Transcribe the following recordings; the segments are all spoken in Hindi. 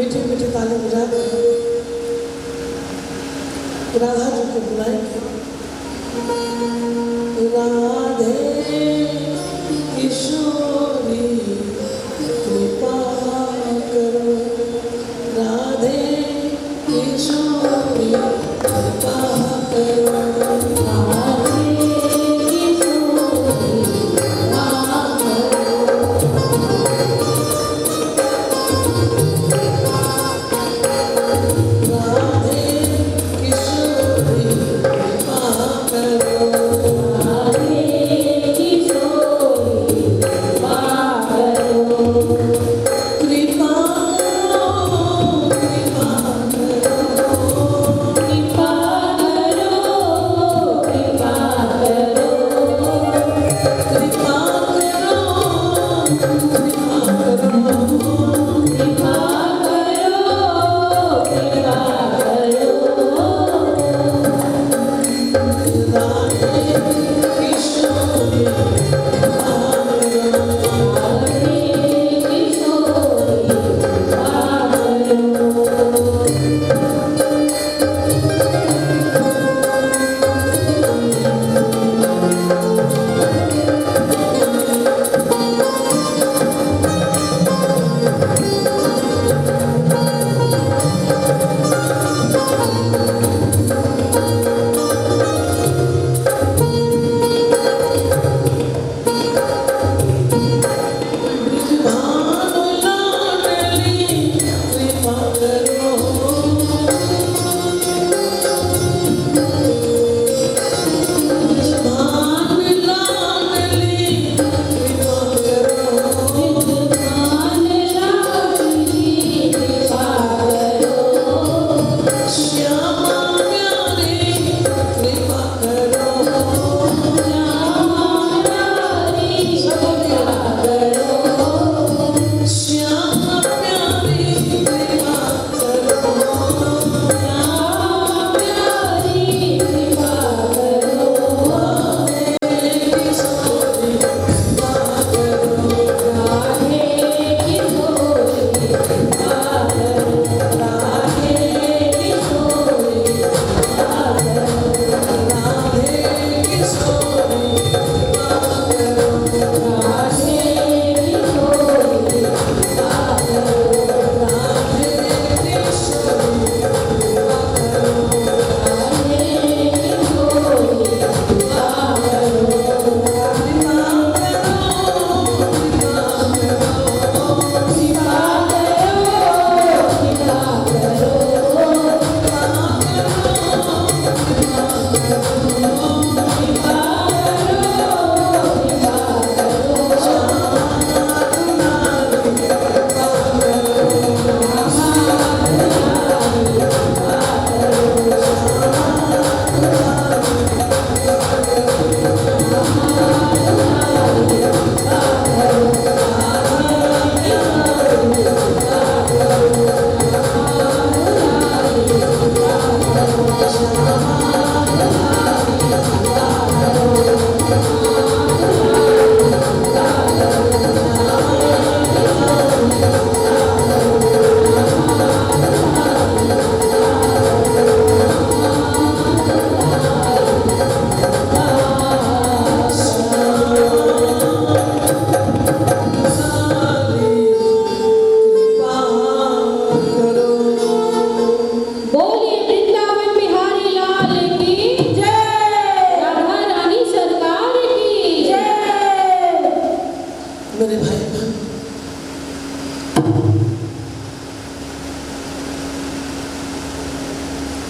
मीठे मीठे ताली बजाकर राधा जी को बुलाएंगे। राधे किशोरी कृपा करो, राधे किशोरी कृपा करो, राधे किशोरी कृपा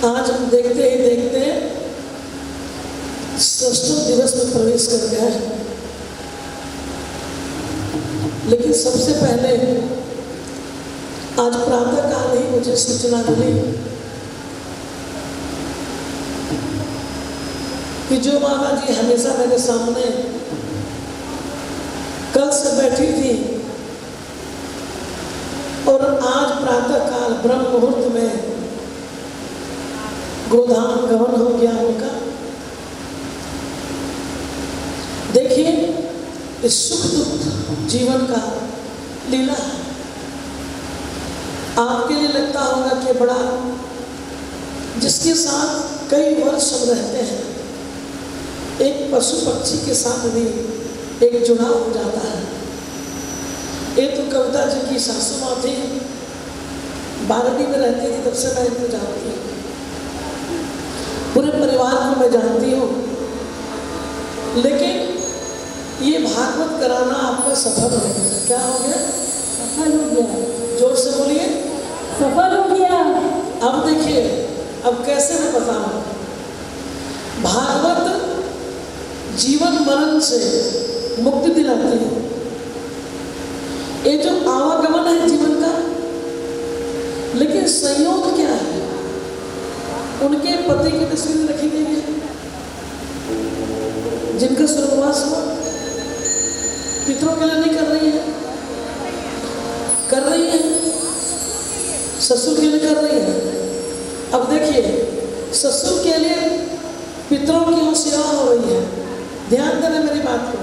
आज हम देखते ही देखते षष्ठ दिवस में प्रवेश कर गया है। लेकिन सबसे पहले आज प्रातः काल ही मुझे सूचना मिली कि जो माता जी हमेशा मेरे सामने कल से बैठी थी और आज प्रातः काल ब्रह्म मुहूर्त में गोधाम गमन हो गया उनका। देखिए इस सुख दुख जीवन का लीला है। आपके लिए के बड़ा, जिसके साथ कई वर्ष हम रहते हैं, एक पशु पक्षी के साथ भी एक जुड़ाव हो जाता है। ये तो कविता जी की सासू माँ थी, 12वीं में रहती थी, तब से मैं इनको जानती हूँ, पूरे परिवार को मैं जानती हूँ। लेकिन ये भागवत कराना आपका सफल हो गया। क्या हो गया? सफल हो गया। जोर से बोलिए। सफल हो गया। अब देखिए, अब कैसे मैं बताऊं, भागवत जीवन मरण से मुक्ति दिलाती है। ये जो आवागमन है जीवन का, लेकिन संयोग क्या है? उनके पति की तस्वीर रखी गई है, जिनका स्वर्गवास हुआ, पितरों के लिए नहीं कर रही है, कर रही है, ससुर के लिए कर रही है। अब देखिए, ससुर के लिए पितरों की सेवा हो रही है, ध्यान देना मेरी बात को।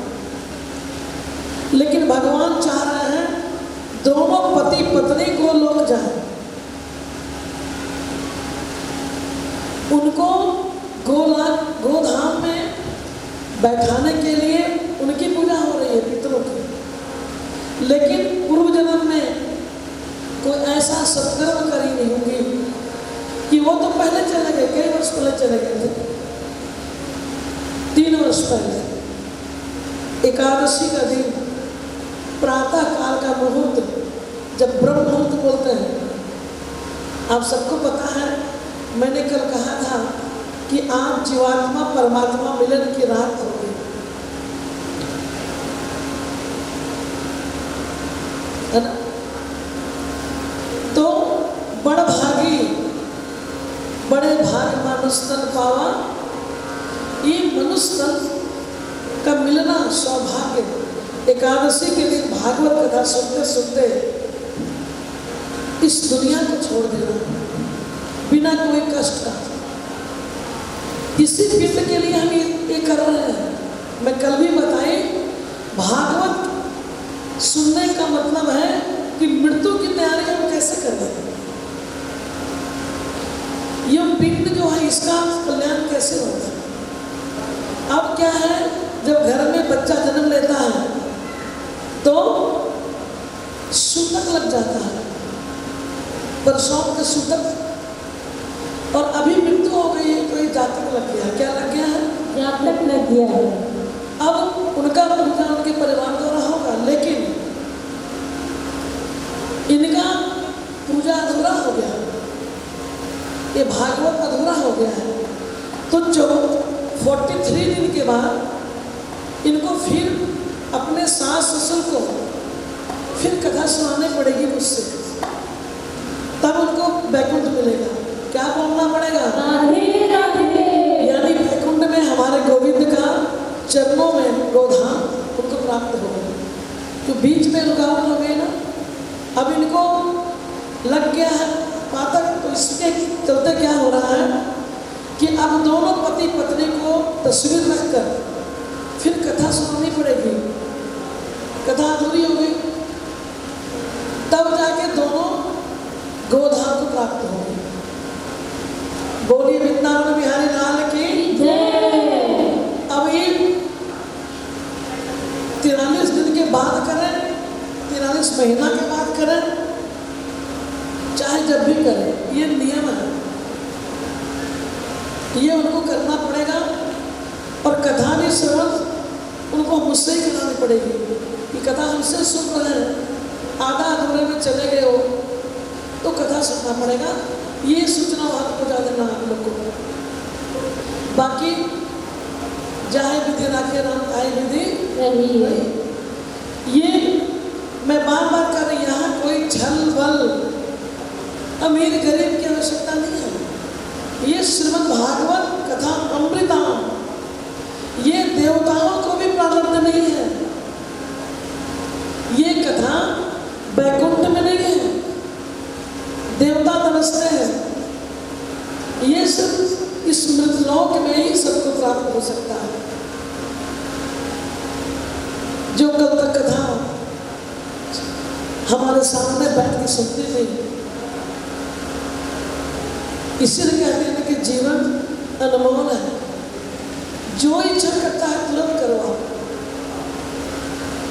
लेकिन भगवान चाह रहे हैं दोनों पति पत्नी को लोग जाए, उनको गोधाम में बैठाने के लिए उनकी पूजा हो रही है, पितरों की। लेकिन पूर्व जन्म में कोई ऐसा सत्कर्म करी नहीं होगी कि वो तो पहले चले गए, कई वर्ष पहले चले गए थे, 3 वर्ष पहले। एकादशी का दिन, प्रातः काल का मुहूर्त, जब ब्रह्म मुहूर्त बोलते हैं, आप सबको पता है, मैंने कल कहा था कि आज जीवात्मा परमात्मा मिलन की रात होगी। है ना? तो बड़े भाग मानुष तन पावा, ये मनुष्य तन का मिलना सौभाग्य। एकादशी के दिन भागवत कथा सुनते सुनते इस दुनिया को छोड़ देना बिना कोई कष्ट का, इसी पिंड के लिए हम ये कर रहे हैं। मैं कल भी बताई, भागवत सुनने का मतलब है कि मृत्यु की तैयारी हम कैसे कर रहे हैं, ये पिंड जो है इसका कल्याण कैसे होता है। अब क्या है, जब घर में बच्चा जन्म लेता है तो सूतक लग जाता है, परसों का सूतक, और अभी मृत्यु हो गई है तो ये जातक लग गया। क्या लग गया है? जातक लग गया है। अब उनका पूजा उनके परिवार द्वारा होगा, लेकिन इनका पूजा अधूरा हो गया, ये भागवत अधूरा हो गया है। तो 43 दिन के बाद इनको फिर अपने सास ससुर को फिर कथा सुनानी पड़ेगी मुझसे, तब उनको वैकुंठ मिलेगा। क्या बोलना पड़ेगा? राधे राधे। यानी वैकुंठ में हमारे गोविंद का चरणों में गोधाम उनको प्राप्त होगा। तो बीच में रुकावट हो गई ना, अब इनको लग गया है पातक, तो इसके चलते क्या हो रहा है कि अब दोनों पति पत्नी को तस्वीर रखकर फिर कथा सुनानी पड़ेगी। कथा अधूरी हो गई, तब जाके दोनों गोधाम को प्राप्त होंगे। बोलिए वृंदावन बिहारी लाल की जय। अब ये 43 दिन के बाद करें, 43 महीना के बाद करें, चाहे जब भी करें, ये नियम है, ये उनको करना पड़ेगा। और कथा भी श्रवण उनको मुझसे ही करानी पड़ेगी कि कथा हमसे सुन रहे हैं, आधा अधूरे में चले गए हो तो कथा सुनना पड़ेगा। ये सूचना वहाँ पहुँचा देना आप लोग को। बाकी जाए विधि राखे राम आए विधि रही। ये मैं बार बार कर रही, यहाँ कोई छल बल अमीर गरीब की आवश्यकता नहीं है। ये श्रीमद् भागवत कथा अमृता, ये देवताओं को भी प्रारब्ध नहीं है, ये कथा वैकुंठ में नहीं है, देवता तरसते हैं, ये सिर्फ इस मृतलोक में ही सबको प्राप्त हो सकता है। जो कल तक कथा हमारे सामने बैठ के सुनती थी, इसीलिए कहते हैं कि जीवन अनमोल है, जो इच्छा करता है तुरंत करवाओ,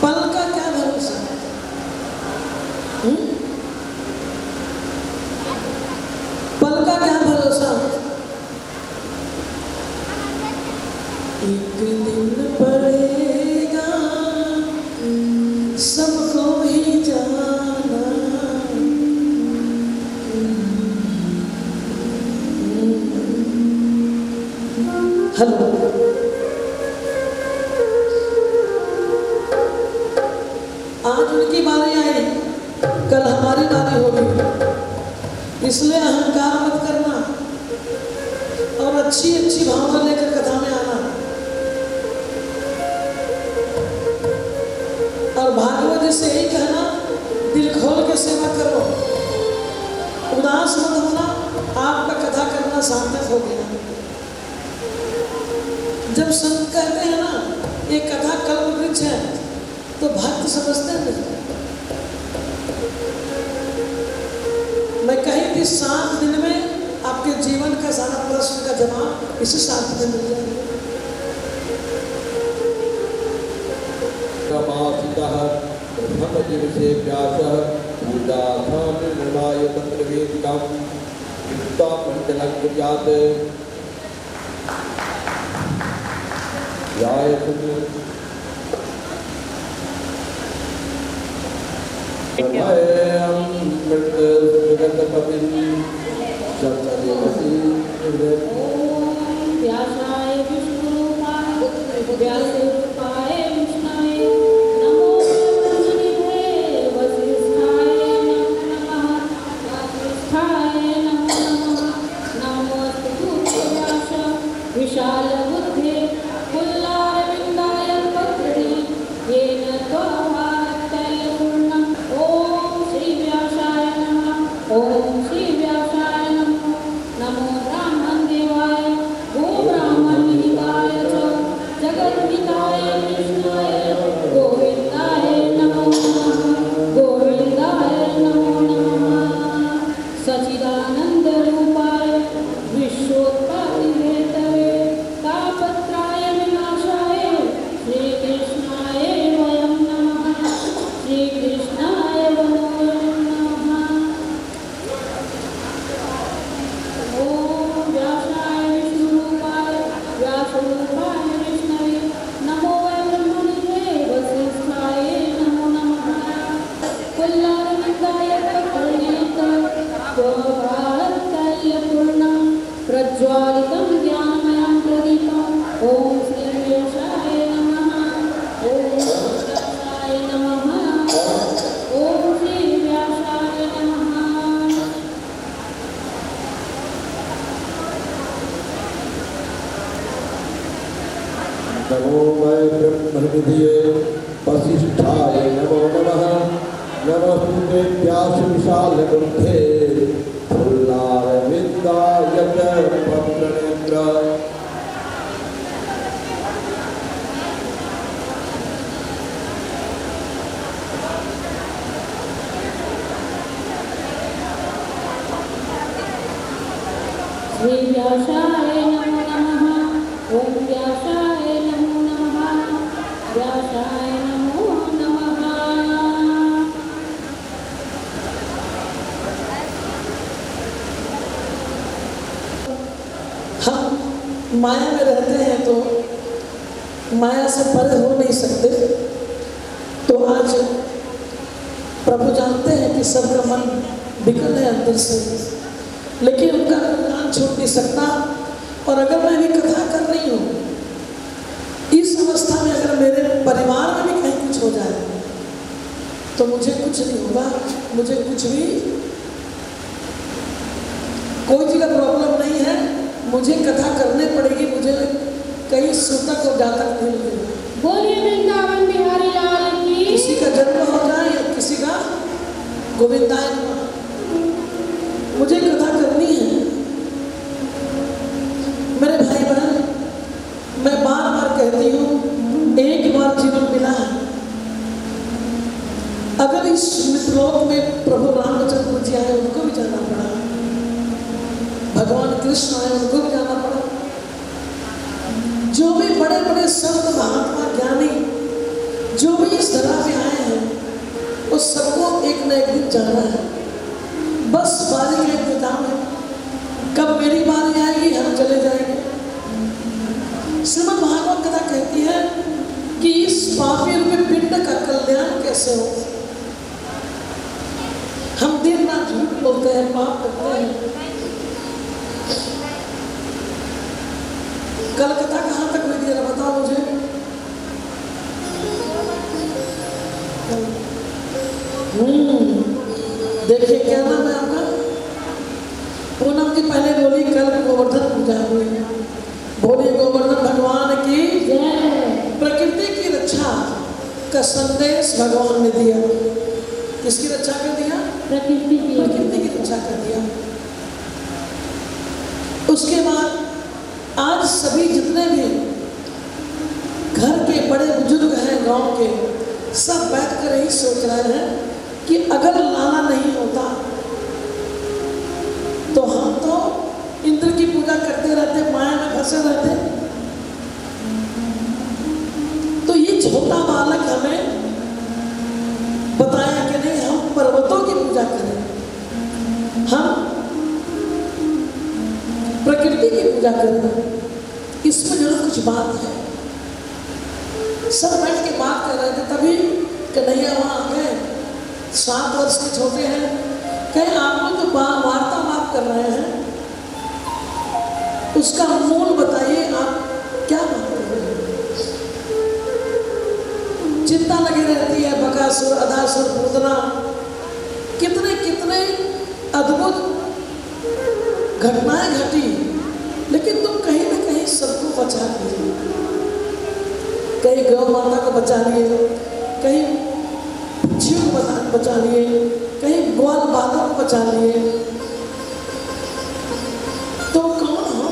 पल का क्या भरोसा है? पल का क्या भरोसा? एक दिन पड़ेगा सबको ही जाना, हेलो, आज उनकी बारी आई, कल हमारी बारी होगी, इसलिए अहंकार मत करना और अच्छी अच्छी भावना लेकर कथा में आना। और भागवत जी से यही कहना, दिल खोल के सेवा करो, उदास मत होना, आपका कथा करना सार्थक हो गया। जब संत कहते हैं ना ये कथा कल्प वृक्ष है, तो भक्त समझते हैं नहीं। मैं कही थी 7 दिन में आपके जीवन का सारा प्रश्न का जवाब इसी 7 दिन मिल जाएगा। व्यासाय विष्णुरूपाय व्यासरूपाय विष्णवे नमो ब्रह्मनिधे वसिष्ठाय नमः वसिष्ठाय नमः नमोस्तु व्यास विशालबुद्धे पुल्लारविन्दाय पत्रि येन त्वभारतैर्पूर्णम्। ॐ श्री व्यासाय नमः। ॐ श्री व्यासाय नमः। नमो ब्राह्मण देवाय गो ब्राह्मण हिताय च जगद्पिताय कृष्णाय गोविन्दाय नमो नमः। गोविन्दाय नमो नमः। सच्चिदानन्द रूपाय विश्वोत्पत्तिहेतवे तापत्राय विनाशाय श्रीकृष्णाय वयं नमः। श्रीकृष्णाय वयं नमः। ओम व्यासाय विष्णुरूपाय व्यासरूपाय विष्णवे नमो ब्रह्मनिधे वसिष्ठाय नमो नमः। पुल्लारविन्दाय पत्रेत त्वभारतैर्पूर्णं प्रज्वालितं ज्ञानमयं प्रदीपम्। ॐ श्री व्यासाय नमः। ॐ व्यासाय नमः। ॐ श्री व्यासाय नमः। नमो वै ब्रह्मनिधये वसिष्ठाय नमो नमः। नमस्ते व्यासविशालबुद्धे पुल्लारविन्दाय पत्रनेत्र। श्री व्यासाय नमो नमः। ओम व्यासाय नमो नमः। व्यासाय नमो नमः। हम माया में रहते हैं तो माया से परे हो नहीं सकते। तो आज प्रभु जानते हैं कि सबका मन विकल है अंदर से, लेकिन उनका ज्ञान छूट नहीं सकता। और अगर मैं भी कथा कर रही हूँ, इस अवस्था में अगर मेरे परिवार में भी कहीं कुछ हो जाए तो मुझे कुछ नहीं होगा, मुझे कुछ भी कोई जगह प्रॉब्लम नहीं है। मुझे कथा करने पड़ेगी, मुझे कहीं सूतक और जातक नहीं मिलेगा। बोलिए वृंदावन बिहारी लाल की। किसी का जन्म हो जाए या किसी का गोविंदाय नमः, मुझे कथा करनी है। मेरे भाई बहन, मैं बार बार कहती हूँ, एक बार जीवन मिला है। अगर इस मृतलोक में प्रभु रामचंद्र जी आए, उनको भी जाना पड़ा। भगवान कृष्ण आए, उनको भी जाना पड़ा। जो भी बड़े बड़े संत महात्मा ज्ञानी जो भी इस धरा में आए हैं, उस सबको एक न एक दिन जाना है। बस बारी का इंतजाम है, कब मेरी बारी आएगी हम चले जाएंगे। श्रीमद् भागवत कथा कहती है कि इस पापी रूपी पिंड का कल्याण कैसे हो। हम दिन रात झूठ बोलते हैं, पाप करते हैं। कल कथा कहाँ तक हुई जरा बताओ मुझे। देखिए क्या नाम है आपका? पूनम की पहले बोली कल गोवर्धन पूजा हुई। बोली गोवर्धन भगवान की प्रकृति की रक्षा का संदेश भगवान ने दिया। किसकी रक्षा कर दिया? प्रकृति की रक्षा कर दिया। उसके बाद आज सभी जितने भी घर के बड़े बुजुर्ग हैं गांव के, सब बैठकर यही सोच रहे हैं कि अगर लाला नहीं होता तो हम तो इंद्र की पूजा करते रहते, माया में फंसे रहते। तो ये छोटा बालक हमें बताया कि नहीं, हम पर्वतों की पूजा करें, हम प्रकृति की पूजा करें। इसमें जरूर कुछ बात है। सब बैठ के बात कर रहे थे, तभी कन्हैया वहां आ गए। 7 वर्ष के छोटे हैं, कहीं आप लोग जो वार्तालाप कर रहे हैं उसका मूल बताइए, आप क्या बात कर रहे हैं? चिंता लगी रहती है, बकासुर, अदासुर, पूतना, कितने कितने अद्भुत घटनाएं घटी, लेकिन तुम कहीं ना कहीं सबको बचा लिए। कहीं गौ माता को बचा लिए, कहीं पक्षियों को बचा लिए, कहीं ग्वाल बालों को बचा लिए। तो कौन हो?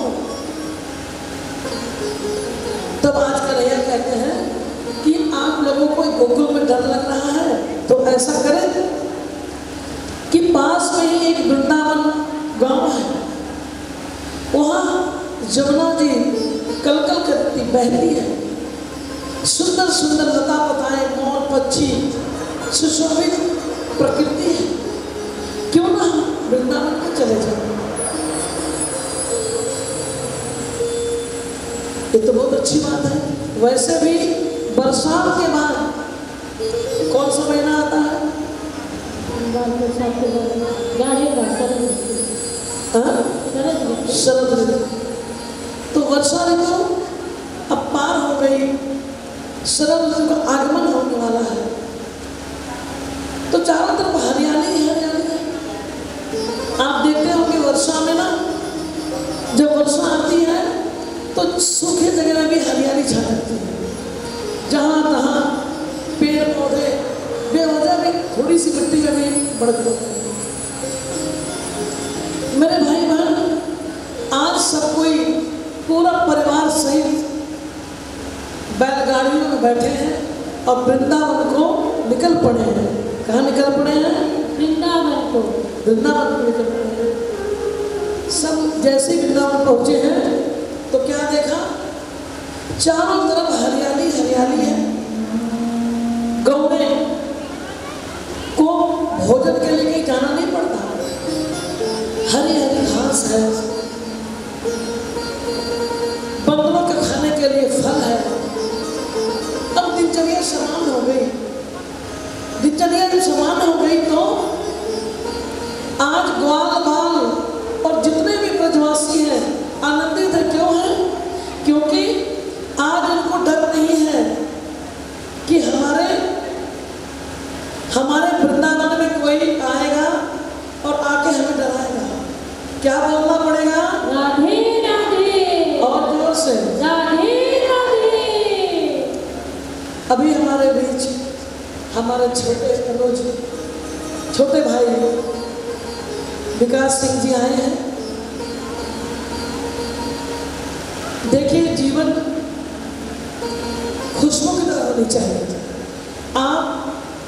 तब आज कन्हैया कहते हैं कि आप लोगों को गोकुल में डर लग रहा है तो ऐसा करें कि पास में ही एक वृंदावन गांव है, वहां जमुना जी कलकल करती बहती है, सुंदर सुंदर लता पताएं, मोर पक्षी, सुशोभित प्रकृति है। क्यों ना वृंदावन में चले जाए? ये तो बहुत अच्छी बात है। वैसे भी बरसात के बाद कौन सा महीना आता है? शरद ऋतु। तो वर्षा ऋतु अब पार हो गई, शरद ऋतु का आगमन होने वाला है। तो चारों तरफ हरियाली ही हरियाली है। आप देखते हो कि वर्षा में ना, जब वर्षा आती है तो सूखे जगह में भी हरियाली छा जाती है। जहाँ तहाँ पेड़ पौधे बेवजह भी थोड़ी सी मिट्टी में भी बढ़ जाते हैं। मेरे भाई बहन, आज सब कोई पूरा परिवार सहित बैलगाड़ियों में बैठे हैं और वृंदावन को निकल पड़े हैं। कहाँ निकल पड़े हैं? वृंदावन को निकल पड़े हैं। सब जैसे वृंदावन पहुंचे हैं तो क्या देखा? चारों तरफ हरियाली हरियाली है। गौएं को भोजन के लिए कहीं जाना नहीं पड़ता, हरी हरी घास है, बंदरों के खाने के लिए फल है। अब दिनचर्या समान हो गई। दिनचर्या जब समान हो गई तो आज ग्वाल बाल और जितने भी ब्रजवासी हैं आनंदित है। क्यों है? क्योंकि आज उनको डर नहीं है कि हमारे वृंदावन में कोई आएगा और आके हमें डराएगा। क्या बोलना पड़ेगा? राधे राधे। और जोर से राधे राधे। अभी हमारे बीच हमारे छोटे भाई विकास सिंह जी आए हैं। देखिए, जीवन खुशबू की तरह होनी चाहिए। आप,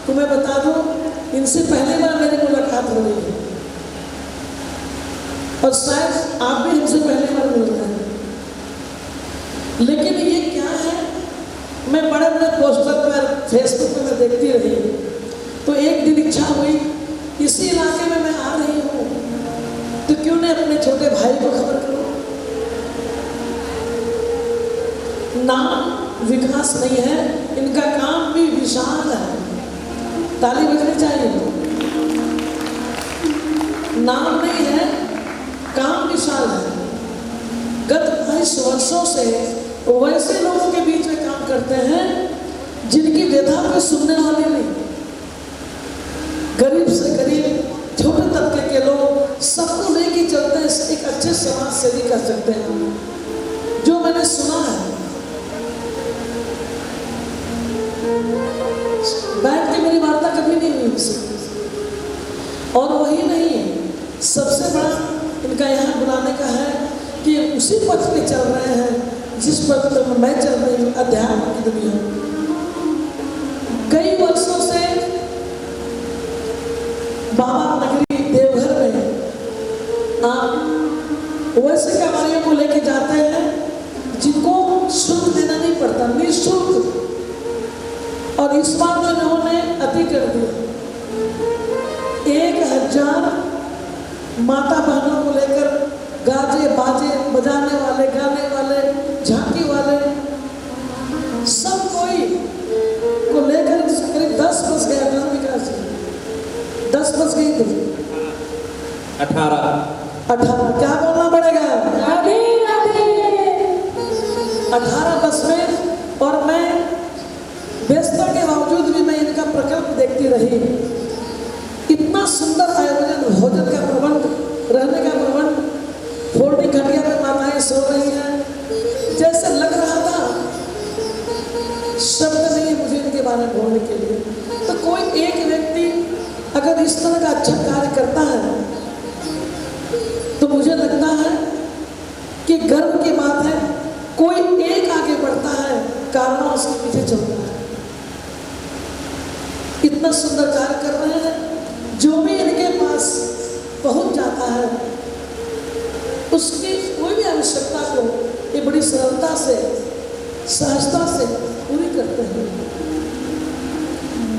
तुम्हें बता दूं, इनसे पहली बार मेरी मुलाकात हो रही है। और शायद आप भी हमसे पहली बार मिल रहे हैं। लेकिन ये क्या है, मैं बड़े बड़े पोस्टर पर फेसबुक पर मैं देखती रही, तो एक दिन इच्छा हुई इसी इलाके में मैं आ रही हूँ तो क्यों नहीं अपने छोटे भाई को खबर करूँ। नाम विकास नहीं है, इनका काम भी विशाल है। ताली बजनी चाहिए। नाम नहीं है, काम विशाल है। गत 22 वर्षों से वैसे लोगों के बीच में काम करते हैं जिनकी व्यथा को सुनने वाले नहीं। गरीब से गरीब, छोटे तबके के लोग सबको लेके चलते हैं, एक अच्छे समाज सेवी कर सकते हैं। जो मैंने सुना है, बैठ के मेरी वार्ता कभी नहीं हुई उनसे। और वही नहीं है, सबसे बड़ा इनका यहाँ बुलाने का है कि उसी पथ पे चल रहे हैं जिस पथ पे मैं चल रही हूँ, अध्यात्म की दुनिया। कई वर्षों से बाबा नगरी देवघर में आप वैसे कमारियों को लेके जाते हैं जिनको शुल्क देना नहीं पड़ता, निःशुल्क। और इस बार तो इन्होंने अति कर दिया। 1000 माता बहनों को लेकर गाजे बाजे बजाने वाले, गाने वाले, झांकी वाले, सब कोई को लेकर करीब 10 बस गया ग्राम विकास। 10 बस गई थी। 18 क्या बोलना पड़ेगा? राधे राधे। 18 बस में। और मैं व्यस्तता के बावजूद भी मैं इनका प्रकल्प देखती रही। इतना सुंदर आयोजन, भोजन का प्रबंध, रहने का प्रबंध, फोल्डी खटिया में माताएं सो रही हैं, जैसे लग रहा था शब्द नहीं मुझे इनके बारे में बोलने के लिए। तो कोई एक व्यक्ति अगर इस तरह का अच्छा कार्य करता है तो मुझे लगता है कि गर्व की बात है। कोई एक आगे बढ़ता है, कारण उसके पीछे चलता है। इतना सुंदर कार्य कर रहे हैं। जो भी इनके पास पहुंच जाता है उसकी कोई भी आवश्यकता को ये बड़ी सरलता से, सहजता से पूरी करते हैं।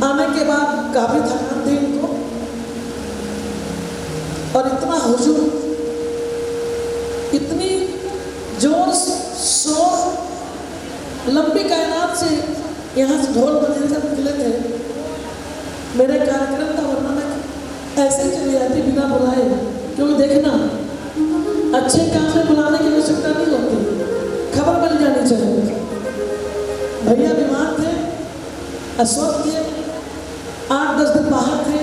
आने के बाद काफी थकान थी इनको और इतना हुजूम, इतनी जोर शोर, लंबी कायनात से यहाँ से ढोल बजेगा निकले थे। मेरे कार्यक्रम का वरना मैं ऐसे ही चली जाती बिना बुलाए, क्योंकि देखना अच्छे काम में बुलाने की आवश्यकता नहीं होती, खबर बन जानी चाहिए। भैया बीमार थे, अस्वस्थ थे, 8-10 दिन बाहर थे,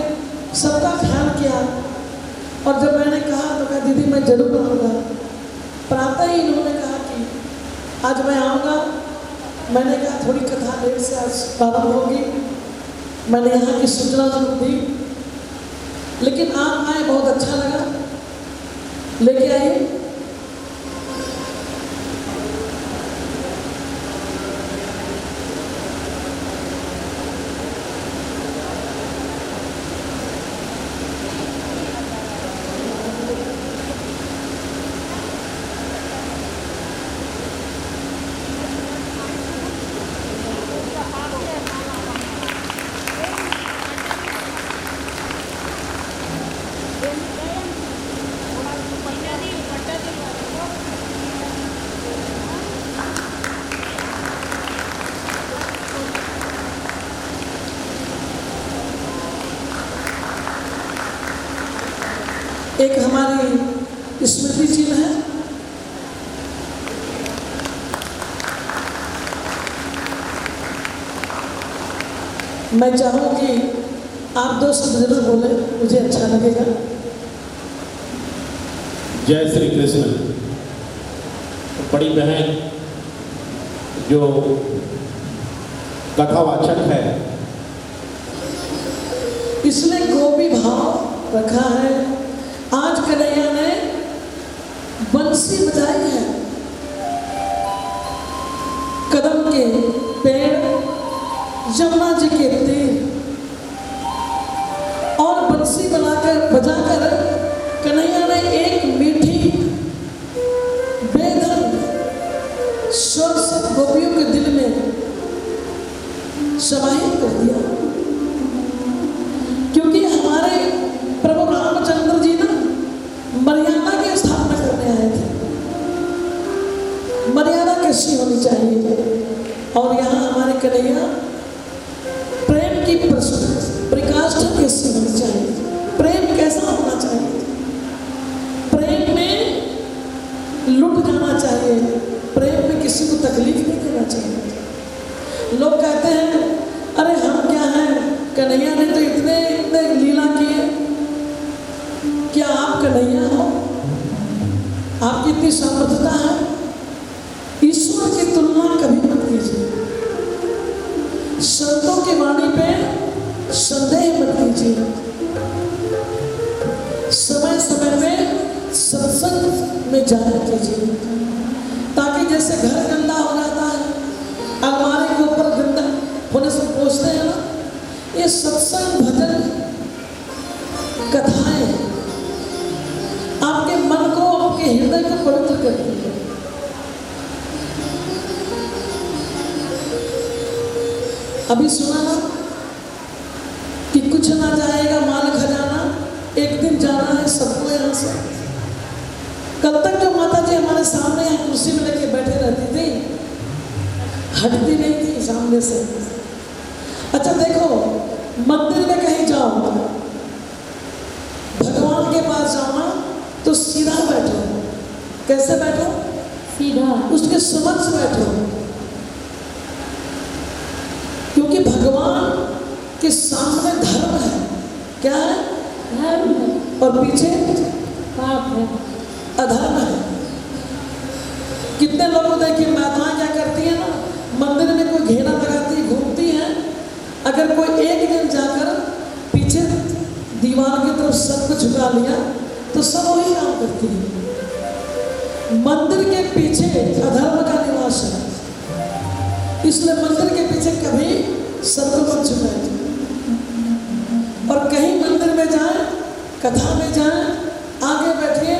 सबका ख्याल किया। और जब मैंने कहा तो कहा दीदी मैं जरूर आऊँगा। प्रातः ही इन्होंने कहा कि आज मैं आऊँगा। मैंने कहा थोड़ी कथा देर से आज प्रारंभ होगी, मैंने यहाँ की सूचना जरूर दी, लेकिन आप आए, बहुत अच्छा लगा। लेके आइए। एक हमारी स्मृति चिन्ह है, मैं चाहूंगी आप 2 शब्द जरूर बोले, मुझे अच्छा लगेगा। जय श्री कृष्ण। बड़ी बहन जो कथावाचक है, इसलिए गोपी भाव रखा है। आज कन्हैया ने बंसी बजाई है। कदम के पेड़, यमुना जी के तीर, और बंसी बजाकर कन्हैया ने एक मीठी के दिल में समाहित कर दिया। क्योंकि हमारे प्रभु रामचंद्र जी ना मर्यादा की स्थापना करने आए थे। मर्यादा कैसी होनी चाहिए, और यहाँ हमारे कन्हैया प्रेम की प्रकाष्ठा कैसी होनी चाहिए, प्रेम कैसा होना चाहिए। प्रेम में लुट जाना चाहिए, प्रेम में किसी को तकलीफ नहीं देना चाहिए। लोग कहते हैं अरे हम क्या हैं, कन्हैया ने तो इतने इतने लीला किए, क्या आप कन्हैया हो, आपकी इतनी समर्थता है। ईश्वर की तुलना कभी मत कीजिए, संतों की वाणी पे संदेह मत कीजिए। समय समय पे सत्संग में जाया कीजिए, ताकि जैसे घर गंदा हो जाता है, अलमारी के ऊपर गंदा होने से पूछते हैं ना, ये सत्संग भजन कथाएं आपके मन को, आपके हृदय को पवित्र करती है। अभी सुना ना कि कुछ ना जाएगा माल खजाना, एक दिन जाना है सबको यहाँ से। कल तक जो माता जी हमारे सामने यहाँ कुर्सी में लेके बैठे रहती थी, हटती नहीं थी सामने से। अच्छा देखो, मंदिर में कहीं जाओ, भगवान के पास जाओ ना तो सीधा बैठो। कैसे बैठो? सीधा। उसके समक्ष बैठो, क्योंकि भगवान के सामने धर्म है। क्या है? धर्म है। और पीछे पाप है, अधर्म है। कितने लोगों देखिए माताएं क्या करती है ना, मंदिर में कोई घेरा लगाती घूमती है, अगर कोई एक दिन जाकर पीछे दीवार की तरफ सर को झुका लिया तो सब वही काम करती है। मंदिर के पीछे अधर्म का निवास है, इसलिए मंदिर के पीछे कभी सर को मत झुकाइए। और कहीं मंदिर में जाए, कथा में जाए, आगे बैठिए,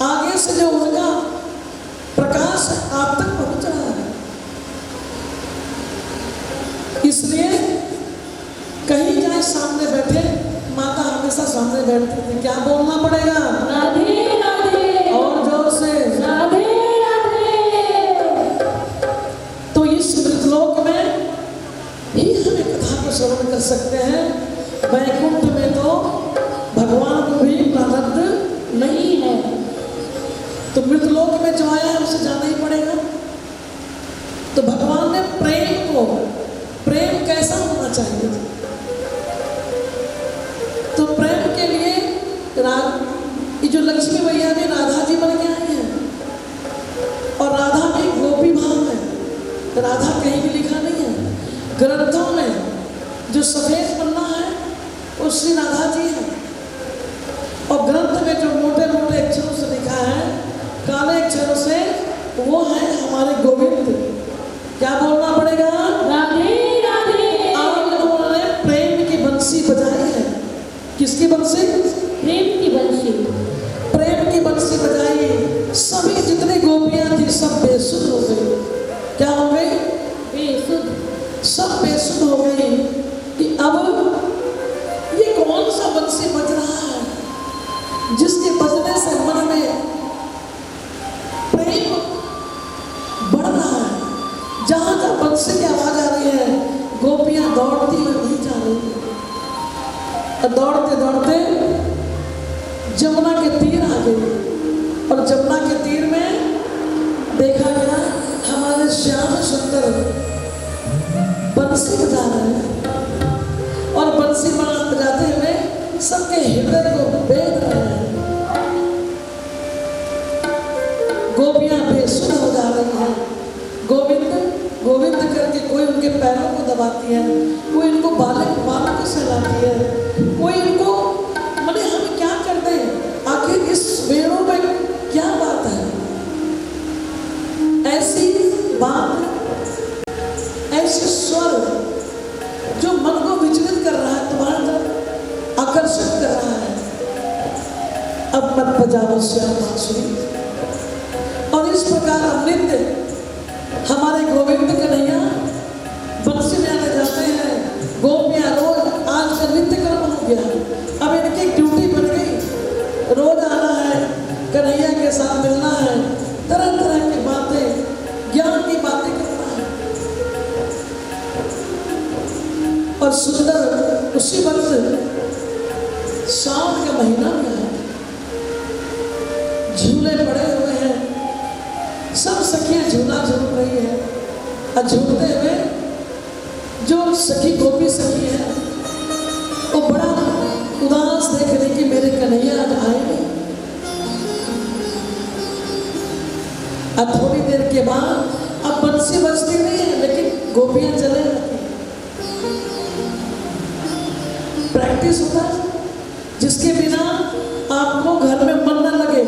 आगे से जो उनका प्रकाश आप तक पहुंच रहा है। इसलिए कहीं जाए सामने बैठे, माता हमेशा सामने बैठती थी। क्या बोलना पड़ेगा? राधे राधे। और जोर से राधे राधे। तो इस मृतलोक में भी हम एक कथा को श्रवण कर सकते हैं। वैकुंठ में तो भगवान को भी प्रारब्ध नहीं है, तो मृतलोक में जो आया है उसे जाना ही पड़ेगा। तो भगवान ने प्रेम को, प्रेम कैसा होना चाहिए, तो प्रेम के लिए ये जो लक्ष्मी मैया भी राधा जी बन के आई है, और राधा भी गोपी भाव है। राधा कहीं भी लिखा नहीं है, ग्रंथों में जो सफेद पन्ना है वो श्री राधा जी है, और ग्रंथ में जो मोटे मोटे अक्षरों से लिखा है, काले अक्षरों से, वो है हमारे गोविंद। क्या बोलना पड़ेगा? राधे राधे। आज उन्होंने प्रेम की बंसी बजाई है। किसकी बंसी? प्रेम की बंसी। प्रेम की बंसी बजाई, सभी जितनी गोपियां थी सब बेसुध हो गई। क्या हो गई? बेसुध। सब बेसुध हो गई कि अब ये कौन सा बंसी बज रहा है, जिसके बजने से मन में प्रेम बढ़ रहा है। जहां जहां बंसी की आवाज आ रही है, गोपियां दौड़ती हुई वहीं जा रही है। और दौड़ते दौड़ते जमुना के तीर आ गई, और जमुना के तीर में देखा गया हमारे श्याम सुंदर बंसी बजा रहे हैं, और बंसी बजाते हुए सबके हृदय को बेद रहे हैं। गोपियां बेसुध हो जा रही हैं, गोविंद गोविंद करके कोई उनके पैरों को दबाती है, कोई इनको बालों को सहलाती है, कोई इनको, मैंने हम क्या करते हैं, आखिर इस वेणु में क्या बात है? ऐसी बात, ऐसे स्वर जो मन को विचलित कर रहा है, तुम्हारी तरफ आकर्षित कर रहा है। अब मत बजाओ श्याम बांसुरी। और इस प्रकार नृत्य हमारे गोविंद कन्हैया बंसी बजाने जाते हैं, गोपियाँ रोज आज का नित्य कर्म हो गया, अब इनकी ड्यूटी बन गई, रोज आना है, कन्हैया के साथ मिलना है, तरह तरह की बातें, ज्ञान की बातें करना है। और सुंदर उसी वक्त सावन का महीना भी है, झूले पड़े हुए हैं, सब सखियां झूला झूल रही है, और झूलते हुए जो सखी गोपी सखी है वो बड़ा उदास देख रही कि मेरे कन्हैया आज आए नहीं। अब थोड़ी देर के बाद अब बंसी बजती नहीं है, लेकिन गोपियां चले जाती हैं। प्रैक्टिस होता है, जिसके बिना आपको घर में मन न लगे।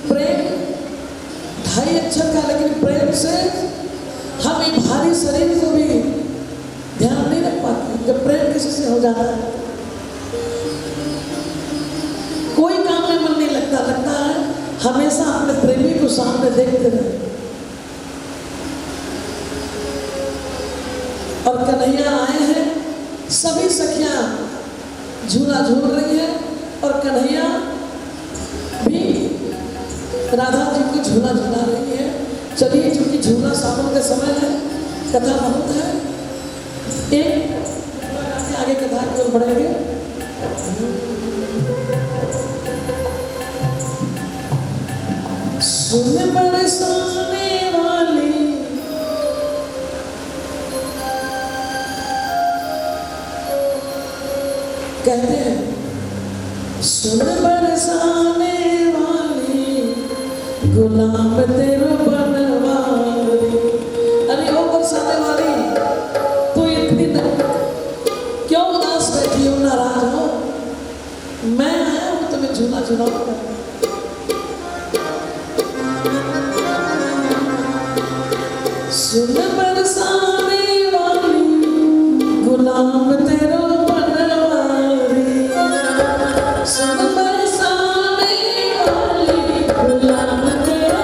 प्रेम ढाई अक्षर का, लेकिन प्रेम से हम ये भारी शरीर को भी ध्यान नहीं रख पाते। जब प्रेम किसी से हो जाता है कोई काम में मन नहीं लगता, लगता है हमेशा अपने प्रेमी को सामने देखते रहे। और कन्हैया आए हैं, सभी सखियां झूला झूल रही है और कन्हैया भी राधा जी को झूला झूला रही है। चलिए, चूंकि झूला सावन का समय है, कथा बहुत है, एक आगे कथा की ओर बढ़ेंगे। सुन बरसाने वाली कहते हैं, सुन बरसाने वाली गुलाम तेरो बनवारी। अरे ओ बरसाने वाली, तू इतनी क्यों उदास बैठी हो, नाराज हो? मैं आया हूँ तुम्हें झूला झूलाऊंगा। सुन बरसाने वाली गुलाम तेरो बनवारी, सुन बरसाने वाली गुलाम तेरो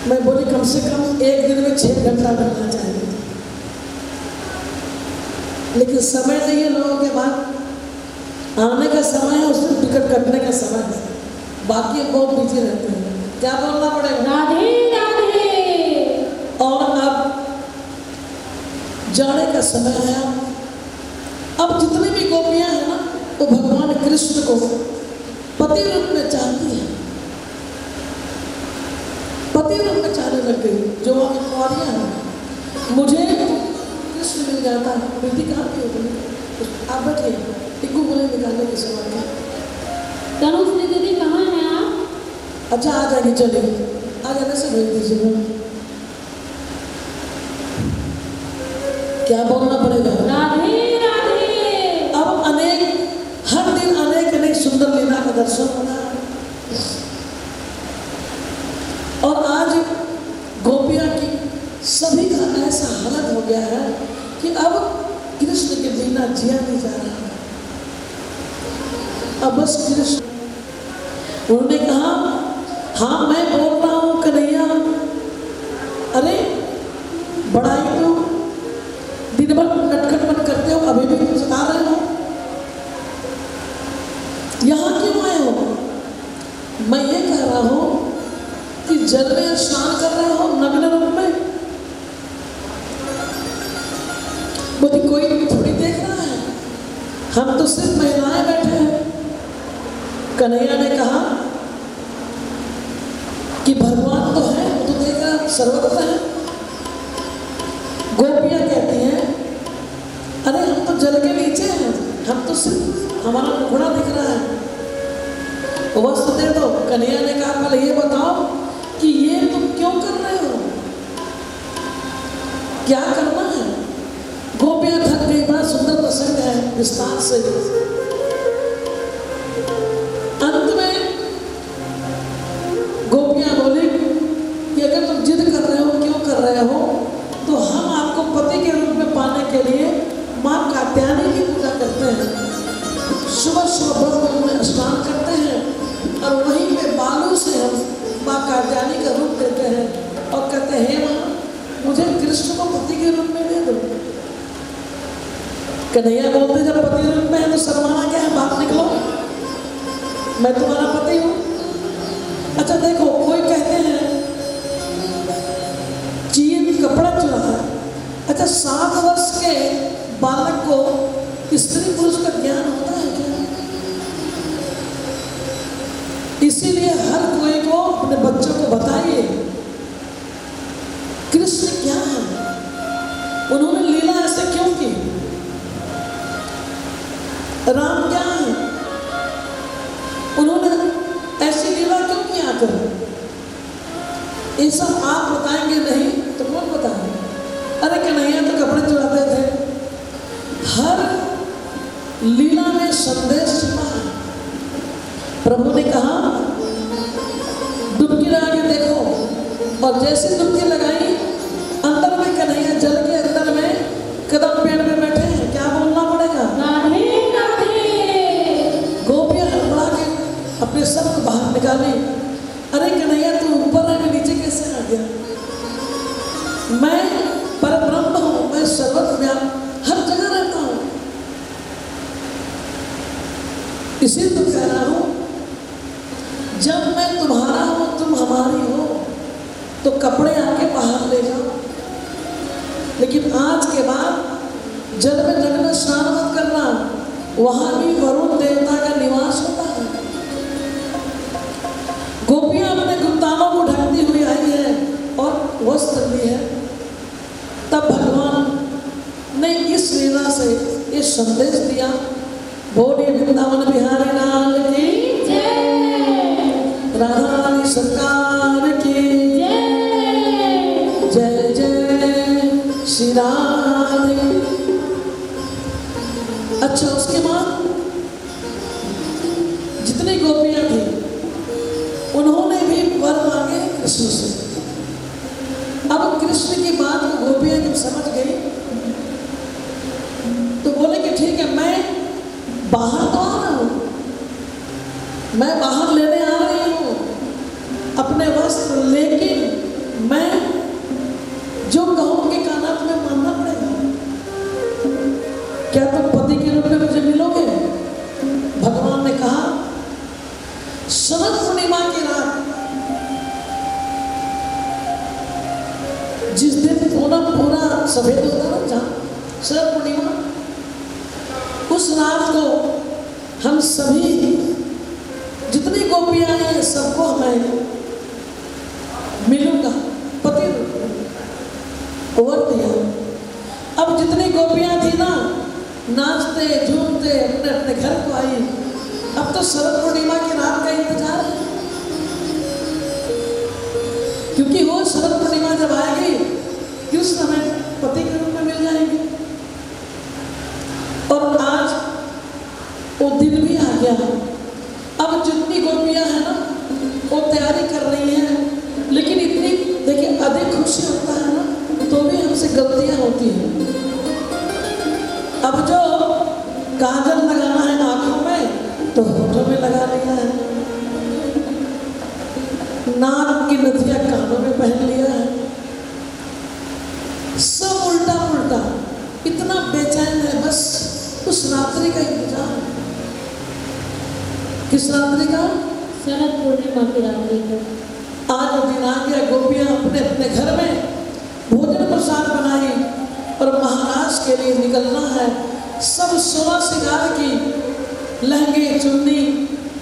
मैं बोली कम से कम एक दिन में 6 घंटा मिलना चाहिए, लेकिन समय नहीं है लोगों के बाद आने का समय है, उस दिन टिकट कटने का समय है, बाकी बहुत बिजी रहते हैं। क्या बोलना पड़ेगा? राधे राधे। और अब जाने का समय है। अब जितनी भी गोपियां हैं ना, वो भगवान कृष्ण को पति रूप में चाहती हैं, पति रूप में चाहने लग गई। जो वहाँ कुंवारियां हैं, मुझे कृष्ण मिल जाता है। बेटी कहाँ की होगी? आप बैठिए, टिक्कू बोले निकालने की समय। तनुश्री दीदी कहाँ हैं आप? अच्छा आ जाएगी, चलिए आ जाने से भेज दीजिएगा। क्या बोलना पड़ेगा? राधे राधे। अब हर दिन अनेक सुंदर लीला का दर्शन होना है। और आज गोपिया की सभी का ऐसा हालत हो गया है कि अब कृष्ण के बिना जिया नहीं जा रहा है। अब बस कृष्ण, उन्होंने कहा हाँ मैं बोल रहा हूँ कन्हैया, अरे बड़ा ही तो दिन भर नटखट मत करते हो, अभी भी कुछ आ रहे हो, यहाँ क्यों आए हो? मैं ये कह रहा हूँ कि जल में स्नान कर रहे हो नग्न रूप में, बोली कोई थोड़ी देख रहा है, हम तो सिर्फ महिलाएं बैठे हैं। कन्हैया ने कहा कि भगवान तो है, वो तो देख रहा, सर्वत्र है। गोपियां कहती हैं अरे हम तो जल के नीचे हैं, हम तो सिर्फ हमारा मुखड़ा दिख रहा है, वस्त्र दे दो। कन्हैया ने कहा पहले ये बताओ कि ये तुम क्यों कर रहे हो, क्या करना है? गोपियां थक गई। बड़ा सुंदर प्रसंग है, विस्तार से। अंत में गोपियां बोली कि अगर तुम जिद कर रहे हो, क्यों कर रहे हो, तो हम आपको पति के रूप में पाने के लिए माँ कात्यायनी की पूजा करते हैं। सुबह सुबह ब्रह्म में स्नान करते हैं और वहीं पे बालू से हम माँ कात्यायनी का रूप देते हैं और कहते हैं हे माँ, मुझे कृष्ण को पति के रूप में दे दो। कन्हैया बोलते जब पति रूप में है तो शर्माना क्या है, बात निकलो, मैं तुम्हारा पति हूँ। अच्छा देखो, कोई कहते हैं चीन कपड़ा चुराता है। अच्छा 7 वर्ष के बालक को स्त्री पुरुष का ज्ञान होता है क्या? इसीलिए हर कोई को अपने बच्चों को बताइए कृष्ण क्या है, उन्होंने लीला ऐसे क्यों की, राम क्या है, उन्होंने ऐसी लीला क्यों किया कर। ये सब आप बताएंगे नहीं तो कौन बताएंगे? अरे कन्हैया तो कपड़े चुराते थे। हर लीला में संदेश छिपा है। प्रभु ने कहा डुबकी लगा के देखो, और जैसे डुबकी लगाई अंदर में कन्हैया जल के अंदर में कदम पेड़ में बैठे हैं। क्या बोलना पड़ेगा? राधे राधे। गोपियां हड़बड़ा के अपने सब को बाहर निकाली। अरे कन्हैया तू ऊपर है, मैं नीचे कैसे आ गया? मैं परब्रह्म हूँ, मैं सर्वत्र हर जगह रहता हूँ। इसी तो कह रहा हूँ जब मैं तुम्हारा हूँ तुम हमारी हो, तो कपड़े आके बाहर ले जाओ, लेकिन आज के बाद जल में नग्न स्नान मत करना, वहां भी वरुण देवता का निवास होता है। गोपियां अपने गुप्तानों को ढकती हुई आई है और वस्त्र ली है। तब भगवान ने इस लीला से ये संदेश दिया, बोलिए वृंदावन बिहारी लाल की जय, राधा रानी सरकार की जय, जय जय श्री राधे। अच्छा उसके बाद जितनी गोपियां थी उन्होंने भी वर मांगे कृष्ण से। अब कृष्ण की बात को गोपियां जब समझ गई तो बोले कि ठीक है, मैं बाहर तो आ रहा हूं, मैं बाहर लेने आ रही हूं अपने वस्त्र, लेकिन मैं जो कहूँ कि कहना तुम्हें मानना पड़ेगा। क्या तुम पति के रूप में मुझे मिलोगे? भगवान ने कहा शरद पूर्णिमा की रात, जिस दिन पूरा सफेद होता ना, जहाँ शरद पूर्णिमा, उस रात को हम सभी जितनी गोपियां हैं सबको मैं मिलूंगा पति रूप में। और दिया अब जितनी गोपियां थी ना, नाचते झूमते अपने अपने घर को आई। अब तो शरद पूर्णिमा की रात का इंतजार है, क्योंकि वो शरद पूर्णिमा जब आएगी कि उस समय पति के रूप में मिल जाएंगे। और आज वो दिन भी आ गया। अब जितनी गोपियां हैं ना, वो तैयारी कर रही हैं, लेकिन इतनी देखिए अधिक खुशी होता है ना, तो भी हमसे गलतियां होती हैं। अब जो काजल लगाना है आंखों में, तो होठों में लगा लिया है, नाक की नथिया कानों में पहन लिया है, सब उल्टा पुल्टा। इतना बेचैन है, बस उस रात्रि का इंतजार। किस रात्रि का? शरद पूर्णिमा की रात्रि को। आज वो दिन आ गया। गोपियां अपने अपने घर में भोजन प्रसाद बनाई और महाराज के लिए निकलना है। सब सोलह श्रृंगार की लहंगे, चुन्नी,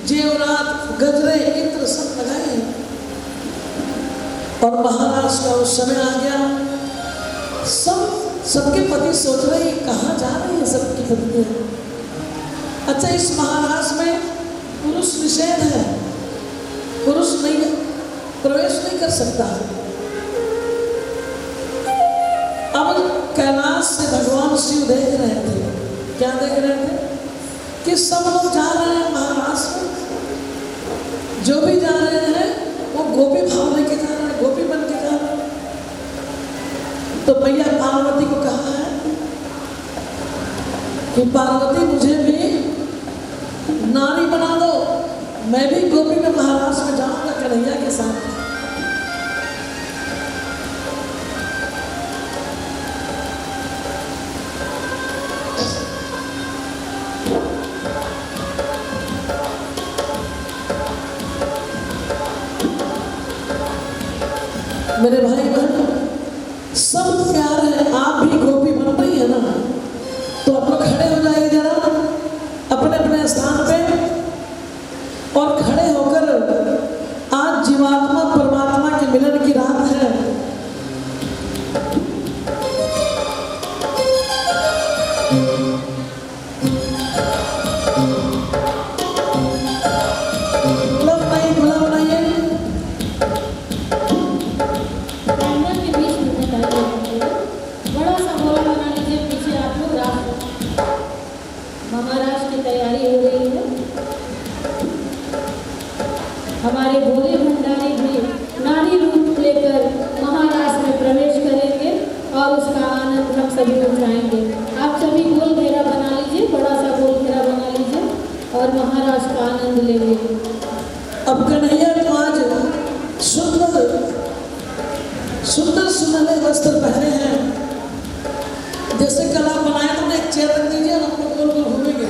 जेवरात, गजरे, इत्र सब लगाए और महाराज का उस समय आ गया। सबके पति सोच रहे हैं कहाँ जा रही है सबकी पत्नियां। अच्छा, इस महाराज में पुरुष निषेध है, पुरुष नहीं प्रवेश नहीं कर सकता। अब कैलाश से भगवान शिव देख रहे थे। क्या देख रहे थे? कि सब लोग जा रहे हैं महाराज में, जो भी जा रहे हैं वो गोपी भाव लेके जा रहे हैं, गोपी बन के जा रहे हैं। तो मैया पार्वती को कहा है कि पार्वती मुझे भी नारी बना दो, मैं भी गोपी में महाराज में जाऊंगा कन्हैया के साथ। मेरे भाई बहन सब तैयार है, आप भी गोपी बन रही है ना, तो आप लोग खड़े हो जाइए जरा अपने अपने स्थान पे और खड़े होकर, आज जीवात्मा परमात्मा के मिलन की रात है। हमारे भोले भंडारी भी नारी रूप लेकर महाराज में प्रवेश करेंगे और उसका आनंद हम सभी उठाएंगे। आप सभी गोल घेरा बना लीजिए, बड़ा सा गोल घेरा बना लीजिए और महाराज का आनंद लेंगे। अब कन्हैया तो आज सुंदर सुनहरे वस्त्र पहने हैं। जैसे कला बनाए तो एक चेयर रख दीजिए और हम लोग गोल गोल घूमेंगे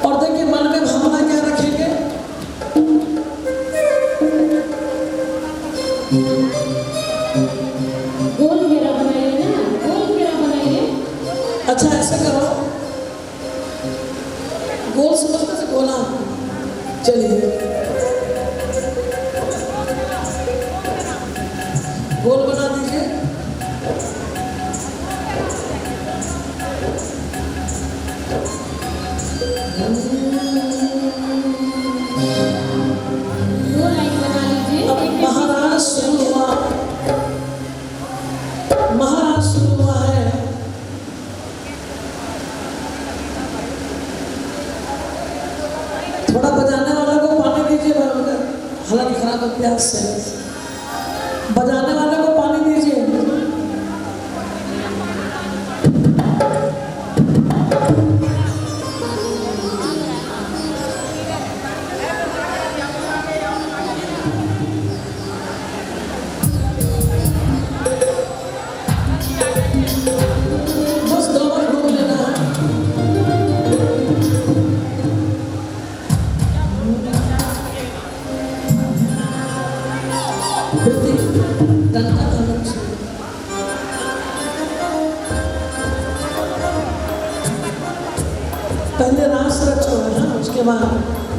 और देखिए मन में भावना क्या रखेंगे। गोल घेरा बनाइए ना, गोल घेरा बनाइए। अच्छा ऐसा करो, गोल समझते से गोला, चलिए गोल बना दीजिए। दो लाइन बना लीजिए। अब महाराज शुरू हुआ, महाराज शुरू हुआ है। थोड़ा बजाने वाला को पानी दीजिए, हालत खराब है प्यास से। बजाने वाले को पानी दीजिए। के बाद